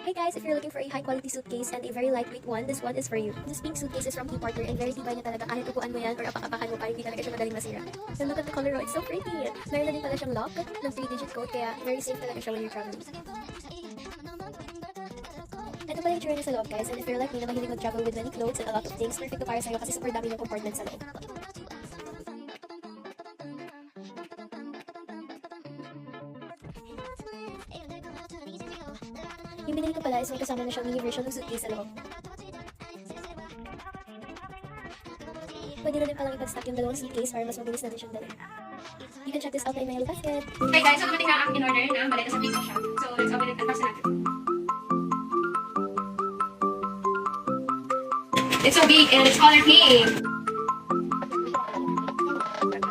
Hey guys, if you're looking for a high quality suitcase and a very lightweight one, this one is for you. This pink suitcase is from Key Partner and very tibay niya talaga. Kahit upuan mo yan or apak-apakan mo pa, hindi talaga siya madaling masira. And look at the color, oh, it's so pretty. Meron na din pala siyang lock ng 3-digit code, kaya very safe talaga siya when you're traveling. Ito pala yung tsura niya sa loob guys, and if you're like me na mahilig mag-travel with many clothes and a lot of things, perfect to para sa'yo kasi super dami ng compartment sa loob. Yung binili ko pala is may kasama na siyang mini version ng suitcase sa loob. Pwede na din palang ipag-stack yung dalawang suitcase para mas mabilis natin siyang dalhin. You can check this out in my yellow basket. Okay guys, so dumating na ang in-order na maleta sa Big Shop. So let's open it and unbox natin. It's so big and it's color pink.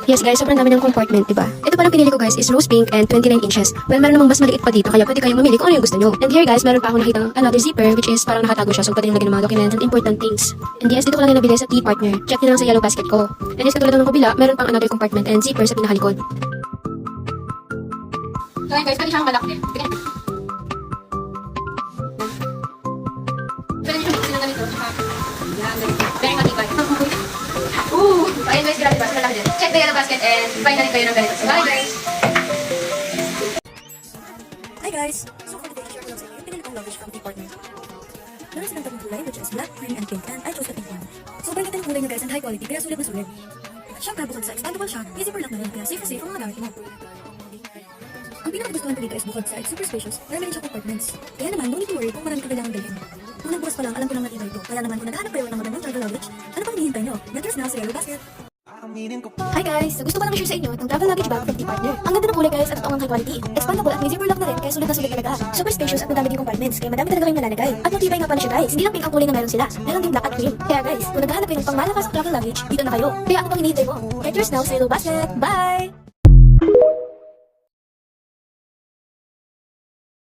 Yes guys, sobrang dami ng compartment, diba? Ito palang pinili ko guys is rose pink and 29 inches. Well, meron namang mas maliit pa dito, kaya pwede kayong mamili kung ano yung gusto nyo. And here guys, meron pa akong nakita another zipper, which is parang nakatago siya, so pwede yung lagyan ng mga documents and important things. And yes, dito ko lang yung nabili sa Key Partner. Check nyo lang sa yellow basket ko. And yes, katulad ng kabila, meron pang another compartment and zipper sa pinakalikod. So yun guys, pwede siyang malaki. Pwede nyo siyang buksin ng ganito. Yan, ganito. Very matibay. Ooh! Ayun guys, grabe ba? Sa malaki din. Check the yellow basket and buy na rin kayo ng ganito. So bye guys! Hi guys! So for today, share ko lang sa inyo yung pinili kong luggage from Key Partner. Meron silang tatlong kulay which is black, green, and pink, and I chose the pink one. Sobrang ganda ng kulay niya guys and high quality kaya sulit na sulit. Siyempre bukod sa expandable siya, easy for lock na rin kaya safe na safe ang mga gamit mo. Ang pinakagustuhan ko dito is bukod sa it's super spacious, marami rin siya compartments. Kaya naman, no need to worry kung marami ka kailangan dalhin. Unang bukas pa lang, alam ko lang matibay ito. Kaya naman kung naghahanap kayo ng magandang travel luggage, ano pang hinihintay nyo? Get yours now sa yellow basket! Hi guys! So gusto ko lang i-share sa inyo itong travel luggage bag from Key Partner. Ang ganda ng kulay guys at ito ang high quality. Expandable at may zipper lock na rin kaya sulit na sulit talaga. Super spacious at madami din compartments kaya madami talaga kayong malalagay. At matibay nga pala siya guys. Hindi lang pink ang kulay na meron sila. Meron din black at cream. Kaya guys, kung naghahanap kayo ng pangmalakas travel luggage, dito na kayo. Kaya ano pang hinihintay mo? Get yours now sa yellow basket! Bye!